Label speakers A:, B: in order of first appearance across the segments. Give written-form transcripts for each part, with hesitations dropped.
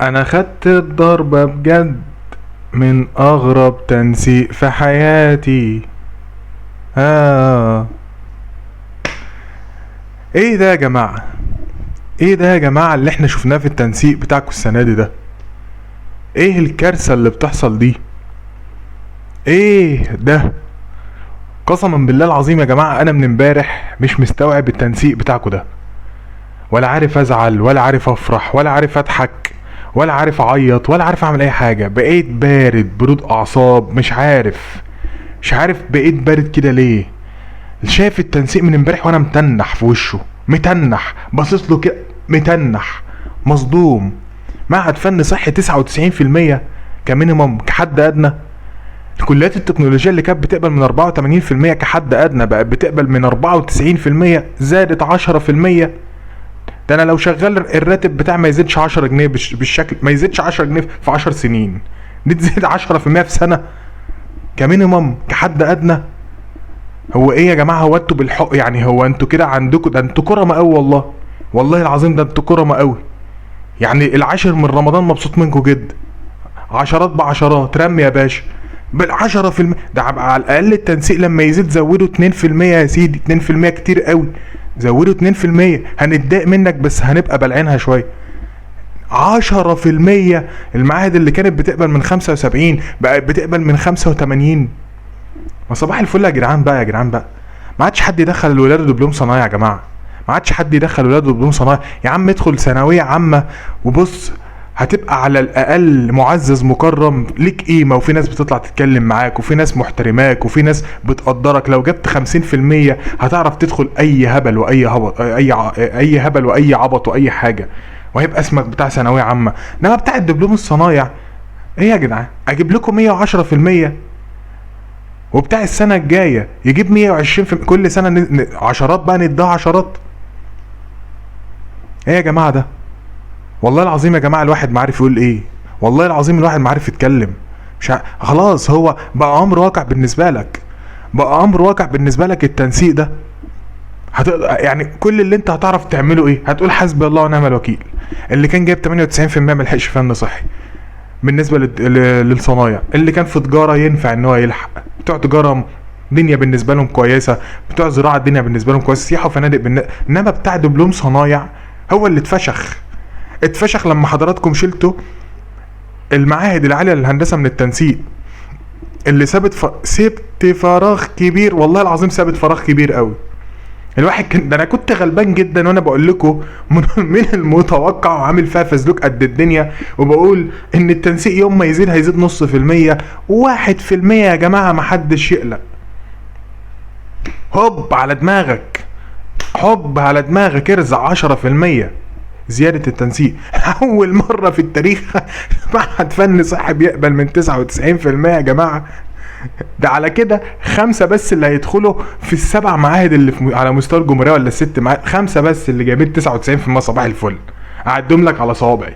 A: انا خدت الضربة بجد من اغرب تنسيق في حياتي. آه. ايه ده يا جماعة؟ ايه ده يا جماعة اللي احنا شفناه في التنسيق بتاعكم السنة دي ده؟ ايه الكارثة اللي بتحصل دي؟ ايه ده؟ قسما بالله العظيم يا جماعة انا من امبارح مش مستوعب التنسيق بتاعكم ده، ولا عارف ازعل ولا عارف افرح ولا عارف اضحك ولا عارف اعيط ولا عارف اعمل اي حاجة. بقيت بارد برود اعصاب، مش عارف بقيت بارد كده ليه. شايف التنسيق من امبارح وانا متنح في وشه، متنح باصص له كده، متنح مصدوم. معهد فن صحي 99% كمينيمم كحد ادنى. الكليات التكنولوجية اللي كانت بتقبل من 84% كحد ادنى بقت بتقبل من 94%، زادت 10%. ده انا لو شغال الراتب بتاعي ما يزيدش 10 جنيه بالشكل، ما يزيدش 10 جنيه في 10 سنين، دي تزيد 10% في سنة كمينيمم كحد ادنى. هو ايه يا جماعه؟ هو انتوا بالحق يعني؟ هو انتوا كده عندكم؟ ده انتوا كرمه قوي والله، والله العظيم ده انتوا كرمه قوي. يعني العاشر من رمضان مبسوط منكم جدا، عشرات بعشرات رمي يا باشا بال10%. ده على الاقل التنسيق لما يزيد زودوا 2% يا سيدي، 2% كتير قوي، زودوا 2%. هنتضايق منك بس هنبقى بلعينها شويه. 10% المعاهد اللي كانت بتقبل من 75 بقت بتقبل من 85. ما صباح الفل يا جدعان بقى، يا جدعان بقى، ما عادش حد يدخل الولاد دبلوم صنايع يا جماعه. ما عادش حد يدخل ولاده دبلوم صنايع. يا عم ادخل ثانويه عامه وبص، هتبقى على الاقل معزز مكرم، ليك قيمه، وفي ناس بتطلع تتكلم معاك، وفي ناس محترماك، وفي ناس بتقدرك. لو جبت 50% هتعرف تدخل اي هبل واي هبط، اي هبل واي عبط واي حاجه، وهيبقى اسمك بتاع ثانويه عامه. انما بتاع الدبلوم الصنايع ايه يا جدعان؟ اجيب لكم 110%، وبتاع السنة الجاية يجيب 120 في كل سنة، عشرات بقى نديها عشرات. ايه يا جماعة ده؟ والله العظيم يا جماعة الواحد ما عارف يقول ايه، والله العظيم الواحد ما عارف يتكلم. خلاص هو بقى امر واقع بالنسبة لك، بقى امر واقع بالنسبة لك التنسيق ده. يعني كل اللي انت هتعرف تعمله ايه؟ هتقول حسبي الله ونعم الوكيل. اللي كان جايب 98% ما لحقش فن صحي. بالنسبه للصنايع اللي كان في تجاره ينفع ان هو يلحق، بتوع تجاره الدنيا بالنسبه لهم كويسه، بتوع زراعه الدنيا بالنسبه لهم كويسه، سياحه وفنادق انما بتاع دبلوم صنايع هو اللي اتفشخ لما حضراتكم شلتوا المعاهد العاليه للهندسه من التنسيق، اللي سبت فراغ كبير، والله العظيم سابت فراغ كبير قوي. الواحد كان، ده انا كنت غلبان جدا وانا بقول لكم من المتوقع وعامل فيها فزلوك قد الدنيا، وبقول ان التنسيق يوم ما يزيد هيزيد نص في المية، 1% يا جماعة، محدش يقلق. هوب على دماغك، هوب على دماغك، ارزع 10% زيادة التنسيق. أول مرة في التاريخ معهد فن صحي بيقبل من 99% يا جماعة. ده على كده 5 بس اللي هيدخلوا في ال7 معاهد اللي على مستوى الجمهورية، ولا ال6 معاهد، 5 بس اللي جايبين 99%. صباح الفل، أعدهم لك على صوابعي.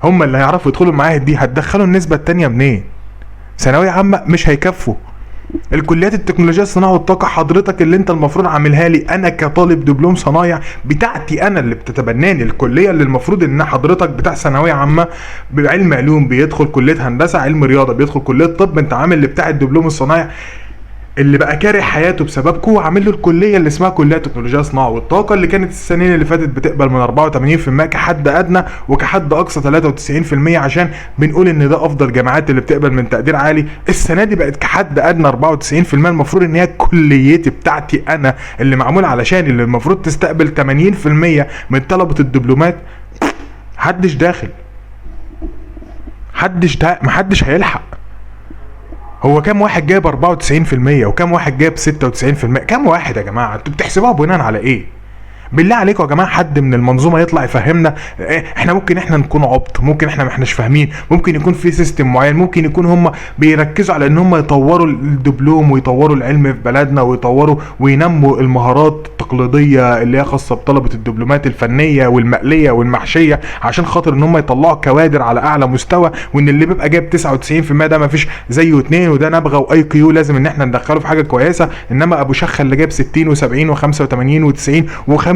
A: هم اللي هيعرفوا يدخلوا المعاهد دي. هتدخلوا النسبة التانية منين؟ ثانوية عامة مش هيكفوا. الكليات التكنولوجيا الصناعه والطاقه حضرتك اللي انت المفروض عاملها لي انا كطالب دبلوم صنايع، بتاعتي انا اللي بتتبناني. الكليه اللي المفروض ان حضرتك بتاع ثانويه عامه بعلم علوم بيدخل كليه هندسه، علم رياضه بيدخل كليه طب، انت عامل اللي بتاع الدبلوم الصنايع اللي بقى كاره حياته بسببكم، عامل له الكليه اللي اسمها كليه تكنولوجيا الصناعه والطاقه، اللي كانت السنين اللي فاتت بتقبل من 84% كحد ادنى وكحد اقصى 93%، عشان بنقول ان ده افضل جامعات اللي بتقبل من تقدير عالي. السنه دي بقت كحد ادنى 94%. المفروض ان هي كليتي بتاعتي انا اللي معمول علشان، اللي المفروض تستقبل 80% من طلبه الدبلومات، محدش داخل، محدش هيلحق. هو كام واحد جايب 94% وكام واحد جايب 96%؟ كام واحد يا جماعه؟ انتوا بتحسبوها بناء على ايه؟ بالله عليكم يا جماعه حد من المنظومه يطلع يفهمنا. احنا ممكن احنا نكون عبط، ممكن احنا ما احناش فاهمين، ممكن يكون في سيستم معين، ممكن يكون هم بيركزوا على ان هم يطوروا الدبلوم ويطوروا العلم في بلدنا ويطوروا وينموا المهارات التقليديه اللي هي خاصه بطلبه الدبلومات الفنيه والمقليه والمحشيه، عشان خاطر ان هم يطلعوا كوادر على اعلى مستوى، وان اللي بيبقى جايب 99% ده ما فيش زيه اتنين، وده نبغى واي كيو لازم ان احنا ندخله في حاجه كويسه. انما ابو شخه اللي جايب 60 و70 و85 و90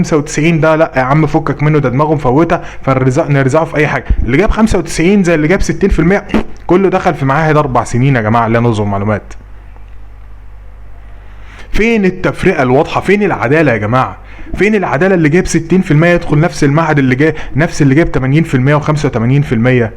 A: 95 ده لا يا عم فكك منه، ده دماغه مفوته، فنرزعه في اي حاجه. اللي جاب 95 زي اللي جاب 60%، كله دخل في معاهد 4 سنين يا جماعه اللي نظم معلومات. فين التفرقه الواضحه؟ فين العداله يا جماعه؟ فين العداله؟ اللي جايب 60% يدخل نفس المعهد اللي جايب 80% و85%،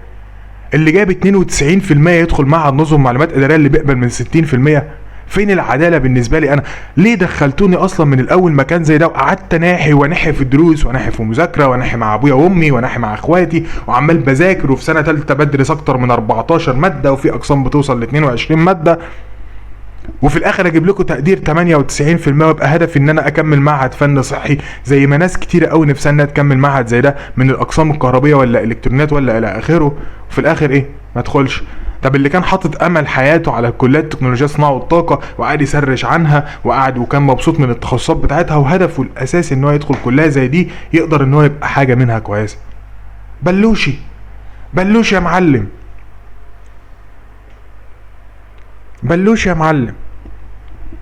A: اللي جايب 92% يدخل معهد نظم معلومات اداريه اللي بيقبل من 60%. فين العداله بالنسبه لي انا؟ ليه دخلتوني اصلا من الاول مكان زي ده، وقعدت اناحي ونحي في الدروس ونحي في مذاكره ونحي مع ابويا وامي ونحي مع اخواتي، وعمال بذاكر، وفي سنه ثالثه بدرس اكتر من 14 ماده، وفي اقسام بتوصل ل 22 ماده، وفي الاخر اجيب لكم تقدير 98% ويبقى هدفي ان انا اكمل معهد فن صحي زي ما ناس كتيره قوي نفسها انها تكمل معهد زي ده من الاقسام الكهربيه ولا الكترونيات ولا الى اخره، وفي الاخر ايه؟ ما ادخلش. طب اللي كان حاطط امل حياته على كليات التكنولوجيا الصناعه والطاقه وقاعد يسرش عنها وقاعد وكان مبسوط من التخصصات بتاعتها وهدفه الاساسي ان هو يدخل كليه زي دي يقدر ان هو يبقى حاجه منها كويسه، بلوشي يا معلم، بلوش يا معلم.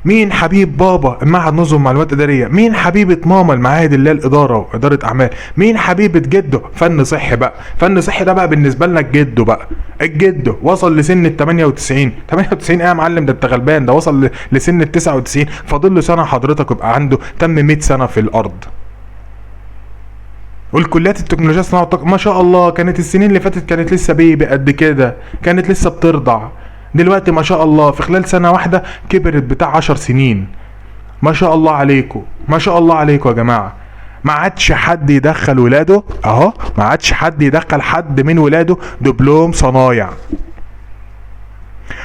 A: مين حبيب بابا المعهد نظم معلومات اداريه؟ مين حبيبه ماما المعاهد اللي هي الاداره واداره اعمال؟ مين حبيبه جده فن صحي بقى؟ فن صحي ده بقى بالنسبه لنا الجدو بقى، الجدو وصل لسن ال 98 ايه يا معلم؟ ده انت غلبان، ده وصل لسن ال 99، فاضل له سنه حضرتك يبقى عنده تم 100 سنه في الارض. والكليات التكنولوجيا الصناعه والطاقه ما شاء الله كانت السنين اللي فاتت كانت لسه بيبي قد كده، كانت لسه بترضع، دلوقتي ما شاء الله في خلال سنة واحدة كبرت بتاع 10 سنين. ما شاء الله عليكم، ما شاء الله عليكم يا جماعة. ما عادش حد يدخل ولاده اهو، ما عادش حد يدخل حد من ولاده دبلوم صنايع.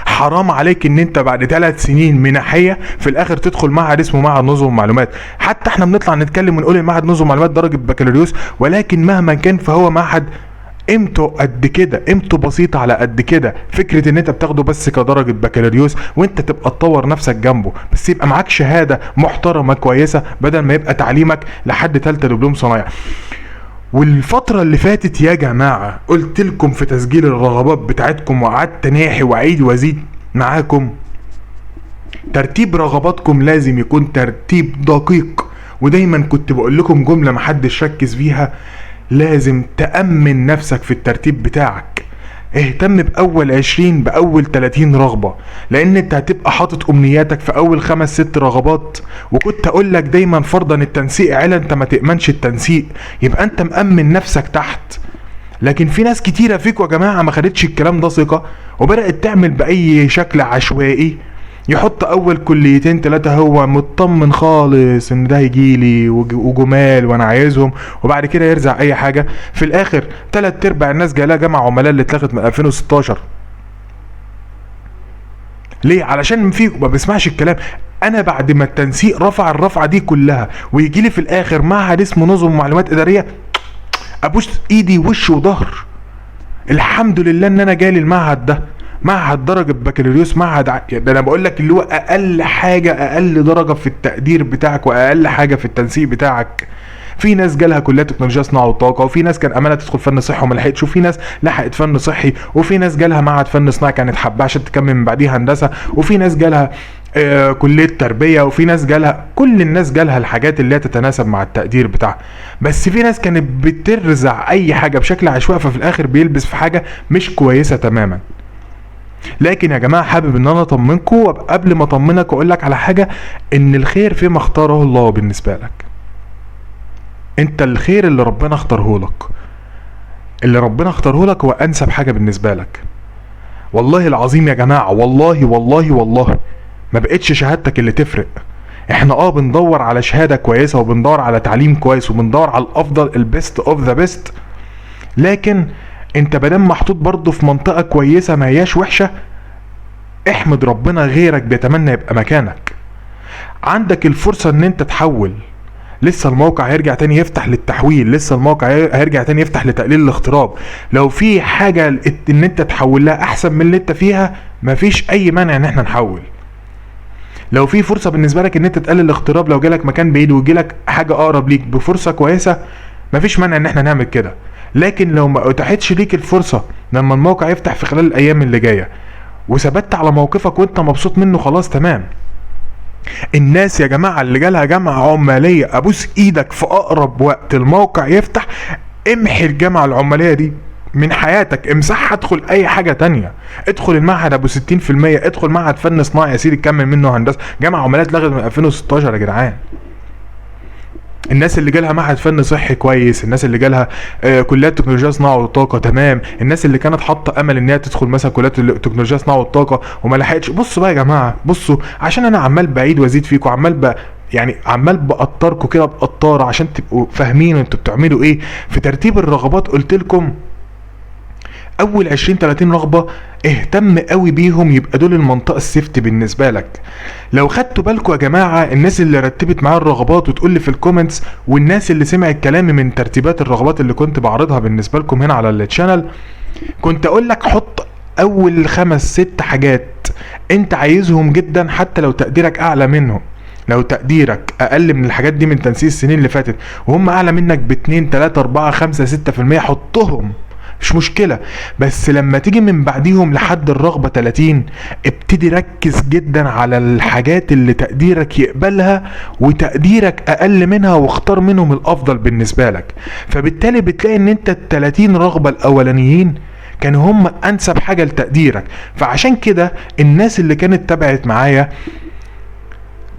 A: حرام عليك ان انت بعد 3 سنين منحية في الاخر تدخل معهد اسمه معهد نظم معلومات. حتى احنا بنطلع نتكلم ونقول المعهد نظم معلومات درجة بكالوريوس، ولكن مهما كان فهو معهد قيمته قد كده، قيمته بسيطه على قد كده. فكره ان انت بتاخده بس كدرجه بكالوريوس وانت تبقى تطور نفسك جنبه، بس يبقى معاك شهاده محترمه كويسه بدل ما يبقى تعليمك لحد ثالثه دبلوم صنايع. والفتره اللي فاتت يا جماعه قلت لكم في تسجيل الرغبات بتاعتكم وقعدت اناحي واعيد وازيد معاكم، ترتيب رغباتكم لازم يكون ترتيب دقيق. ودايما كنت بقول لكم جمله محدش ركز فيها، لازم تأمن نفسك في الترتيب بتاعك. اهتم بأول 20 بأول 30 رغبة، لأن انت هتبقى حاطط أمنياتك في أول 5-6 رغبات. وكنت أقولك دايما فرضا التنسيق علا انت ما تأمنش التنسيق، يبقى انت مأمن نفسك تحت. لكن في ناس كتيرة فيكم يا جماعة ما خدتش الكلام ده ثقة وبدأت تعمل بأي شكل عشوائي، يحط اول 2-3 هو مطمن خالص ان ده هيجيلي وجمال وانا عايزهم، وبعد كده يرزع اي حاجه. في الاخر 3/4 الناس جالها جامعه عملاء اللي اتلغت من 2016. ليه؟ علشان فيكم ما بيسمعش الكلام. انا بعد ما التنسيق رفع الرفعه دي كلها ويجيلي في الاخر معهد اسمه نظم معلومات اداريه، ابوس ايدي وش وظهر، الحمد لله ان انا جالي المعهد ده، معهد درجة بكالوريوس، معهد ده انا بقول لك اللي هو اقل حاجة، اقل درجة في التقدير بتاعك واقل حاجة في التنسيق بتاعك. في ناس جالها كليات تكنولوجيا صناعه وطاقه، وفي ناس كان امانه تدخل فن صحي وما لحقتش، وفي ناس لحقت فن صحي، وفي ناس جالها معهد فن صناعي كانت حابه عشان تكمل من بعديها هندسه، وفي ناس جالها كليه تربيه، وفي ناس جالها، كل الناس جالها الحاجات اللي تتناسب مع التقدير بتاعها. بس في ناس كانت بترزع اي حاجه بشكل عشوائي، ففي الاخر بيلبس في حاجه مش كويسه تماما. لكن يا جماعه حابب ان انا اطمنكم، وقبل ما اطمنك اقول لك على حاجه، ان الخير فيما اختاره الله بالنسبه لك. انت الخير اللي ربنا اختاره لك، اللي ربنا اختاره لك هو انسب حاجه بالنسبه لك. والله العظيم يا جماعه، والله والله والله ما بقتش شهادتك اللي تفرق. احنا بندور على شهاده كويسه، وبندور على تعليم كويس، وبندور على الافضل، البيست اوف ذا بيست، لكن انت بدام محطوط برضه في منطقه كويسه ما هياش وحشه، احمد ربنا غيرك بيتمنى يبقى مكانك. عندك الفرصه ان انت تحول، لسه الموقع هيرجع تاني يفتح للتحويل، لسه الموقع هيرجع تاني يفتح لتقليل الاغتراب. لو في حاجه ان انت تحول لها احسن من اللي انت فيها، مفيش اي مانع ان احنا نحول. لو في فرصه بالنسبه لك ان انت تقلل الاغتراب، لو جالك مكان بعيد ويجيلك حاجه اقرب ليك بفرصه كويسه، مفيش مانع ان احنا نعمل كده. لكن لو ما اتاحتش ليك الفرصه لما الموقع يفتح في خلال الايام اللي جايه، وثبت على موقفك وانت مبسوط منه، خلاص تمام. الناس يا جماعة اللي جالها جامعة عمالية ابوس ايدك في اقرب وقت الموقع يفتح امحي الجامعة العمالية دي من حياتك، امسحها، ادخل اي حاجة تانية، ادخل المعهد ابو 60%، ادخل معهد فن صناعي يا سيدي تكمل منه هندسة. جامعة عمالية اتلغت من 2016 يا جدعان. الناس اللي جالها معهد فن صحي كويس، الناس اللي جالها كليات تكنولوجيا صناعه وطاقه تمام، الناس اللي كانت حاطه امل ان هي تدخل مثلا كليات تكنولوجيا صناعه والطاقه وما لحقتش. بصوا بقى يا جماعه، بصوا، عشان انا عمال بعيد وازيد فيكم، عمال بقطركم كده بقطاره عشان تبقوا فاهمين انتوا بتعملوا ايه في ترتيب الرغبات. قلت لكم اول 20-30 رغبه اهتم قوي بيهم، يبقى دول المنطقه السيفتي بالنسبه لك. لو خدتوا بالكم يا جماعه، الناس اللي رتبت معايا الرغبات وتقول لي في الكومنتس، والناس اللي سمعت كلامي من ترتيبات الرغبات اللي كنت بعرضها بالنسبه لكم هنا على التشانل، كنت اقول لك حط اول 5-6 حاجات انت عايزهم جدا، حتى لو تقديرك اعلى منهم. لو تقديرك اقل من الحاجات دي من تنسيق السنين اللي فاتت وهم اعلى منك ب2 3 4 5 6%، حطهم مش مشكلة. بس لما تيجي من بعديهم لحد الرغبة 30 ابتدي ركز جدا على الحاجات اللي تقديرك يقبلها وتقديرك اقل منها، واختار منهم الافضل بالنسبة لك. فبالتالي بتلاقي ان انت ال30 رغبة الاولانيين كانوا هم انسب حاجة لتقديرك. فعشان كده الناس اللي كانت تابعت معايا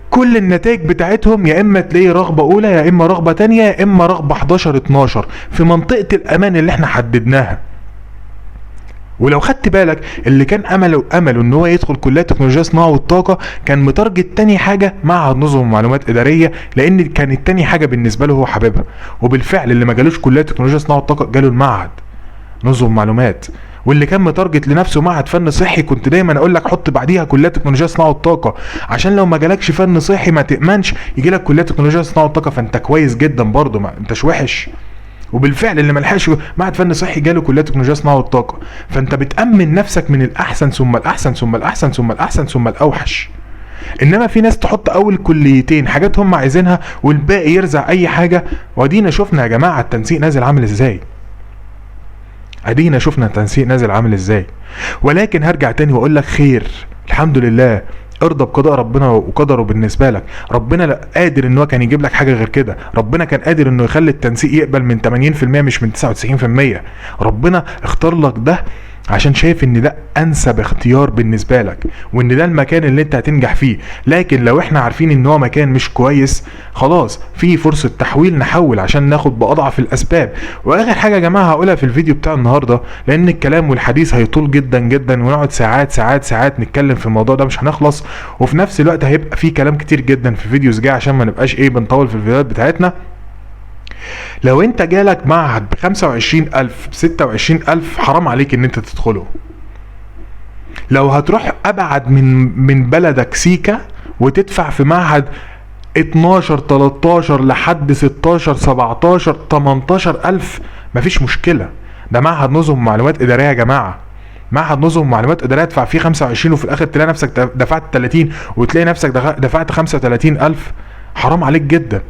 A: كل النتائج بتاعتهم يا اما تلاقي رغبة اولى، يا اما رغبة تانية، يا اما رغبة 11-12 في منطقة الامان اللي احنا حددناها. ولو خدت بالك اللي كان امله ان هو يدخل كلية تكنولوجيا صناعة والطاقة كان متارجت تاني حاجة معهد نظم ومعلومات ادارية، لان كانت تاني حاجة بالنسبة له هو حاببها. وبالفعل اللي ما جالوش كلية تكنولوجيا صناعة والطاقة جاله المعهد نظم معلومات. واللي كان متارجت لنفسه معهد فن صحي كنت دايما اقول لك حط بعديها كليه تكنولوجيا صناعه والطاقه، عشان لو ما جالكش فن صحي ما تامنش يجي لك كليه تكنولوجيا صناعه والطاقه، فانت كويس جدا برضه، ما انتش وحش. وبالفعل اللي ما لحقش معهد فن صحي جاله كليه تكنولوجيا صناعه والطاقه، فانت بتامن نفسك من الاحسن ثم الاحسن ثم الاحسن ثم الاحسن ثم الاوحش. انما في ناس تحط اول كليتين حاجات هم عايزينها والباقي يرزع اي حاجه. ودينا شفنا يا جماعه التنسيق نازل عامل ازاي، ادينا شفنا التنسيق نازل عامل ازاي. ولكن هرجع تاني واقول لك خير، الحمد لله، ارضى بقضاء ربنا وقدره بالنسبه لك. ربنا لا قادر ان هو كان يجيب لك حاجه غير كده، ربنا كان قادر انه يخلي التنسيق يقبل من 80% مش من 99%. ربنا اختار لك ده عشان شايف ان ده انسب اختيار بالنسبه لك، وان ده المكان اللي انت هتنجح فيه. لكن لو احنا عارفين ان هو مكان مش كويس، خلاص في فرصه تحويل نحول عشان ناخد باضعف الاسباب. واخر حاجه يا جماعه هقولها في الفيديو بتاع النهارده، لان الكلام والحديث هيطول جدا جدا ونقعد ساعات ساعات ساعات نتكلم في الموضوع ده مش هنخلص، وفي نفس الوقت هيبقى في كلام كتير جدا في فيديوز جاي عشان ما نبقاش بنطول في الفيديوهات بتاعتنا. لو انت جالك معهد ب25,000 ب26,000 حرام عليك ان انت تدخله. لو هتروح ابعد من بلدك سيكا وتدفع في معهد 12-13 لحد 16-17-18,000 مفيش مشكلة، ده معهد نظم معلومات ادارية يا جماعة. معهد نظم معلومات ادارية ادفع فيه 25 وفي الاخر تلاقي نفسك دفعت 30 وتلاقي نفسك دفعت 35,000. حرام عليك جدا.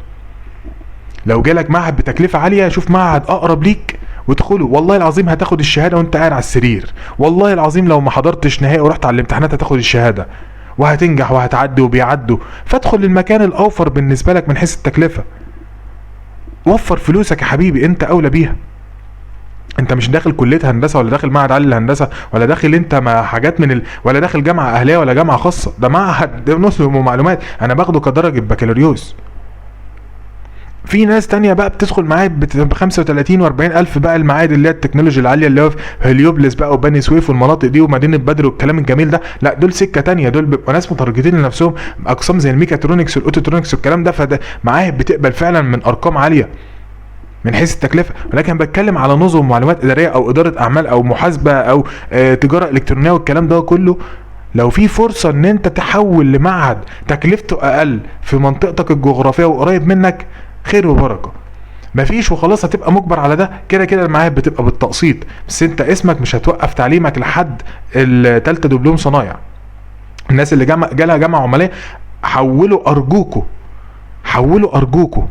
A: لو جالك معهد بتكلفة عالية شوف معهد اقرب ليك وادخله، والله العظيم هتاخد الشهادة وانت قاعد على السرير. والله العظيم لو ما حضرتش نهائي ورحت على الامتحانات هتاخد الشهادة وهتنجح وهتعدي وبيعدوا. فادخل للمكان الاوفر بالنسبة لك من حيث التكلفة. وفر فلوسك يا حبيبي، انت اولى بيها. انت مش داخل كلية هندسة ولا داخل معهد عالي للهندسة ولا داخل انت مع حاجات ولا داخل جامعة اهلية ولا جامعة خاصة، ده معهد نظم ومعلومات انا باخده كدرجة بكالوريوس. في ناس تانية بقى بتدخل معايا ب35 و40 الف بقى، المعاهد اللي هي التكنولوجيا العالية اللي هو في هليوبلس بقى وبني سويف والمناطق دي ومدينة بدر والكلام الجميل ده، لا دول سكة تانية، دول بيبقوا ناس متارجتين لنفسهم اقسام زي الميكاترونكس والاوتوترونكس والكلام ده، فده معاهد بتقبل فعلا من ارقام عالية من حيث التكلفة. ولكن بتكلم على نظم معلومات ادارية او ادارة اعمال او محاسبة او تجارة الكترونية والكلام ده كله. لو في فرصة ان انت تحول لمعهد تكلفته اقل في منطقتك الجغرافية وقريب منك، خير وبركة. مفيش وخلاص هتبقى مجبر على ده، كده كده المعاهد بتبقى بالتقسيط، بس انت اسمك مش هتوقف تعليمك لحد التالتة دبلوم صنايع. الناس اللي جالها جامعة عمالية حولوا ارجوكوا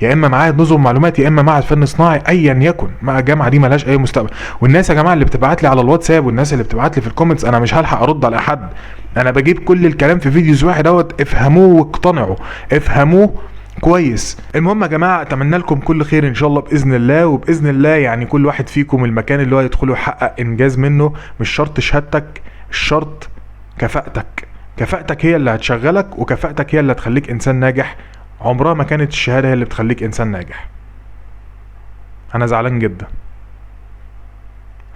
A: يا اما معاهد نظم معلومات يا اما معهد فن صناعي، ايا يكن. ما الجامعه دي ملهاش اي مستقبل. والناس يا جماعه اللي بتبعت لي على الواتساب والناس اللي بتبعت لي في الكومنتس، انا مش هلحق ارد على حد، انا بجيب كل الكلام في فيديوز واحد دوت، افهموه واقتنعوا، افهموه كويس. المهم يا جماعه اتمنى لكم كل خير ان شاء الله باذن الله، وباذن الله يعني كل واحد فيكم المكان اللي هو يدخله يحقق انجاز منه. مش شرط شهادتك، الشرط كفاءتك. كفاءتك هي اللي هتشغلك، وكفاءتك هي اللي هتخليك انسان ناجح. عمرها ما كانت الشهاده هي اللي بتخليك انسان ناجح. انا زعلان جدا.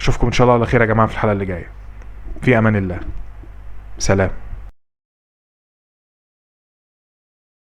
A: اشوفكم ان شاء الله على خير يا جماعه في الحلقه اللي جايه. في امان الله. سلام.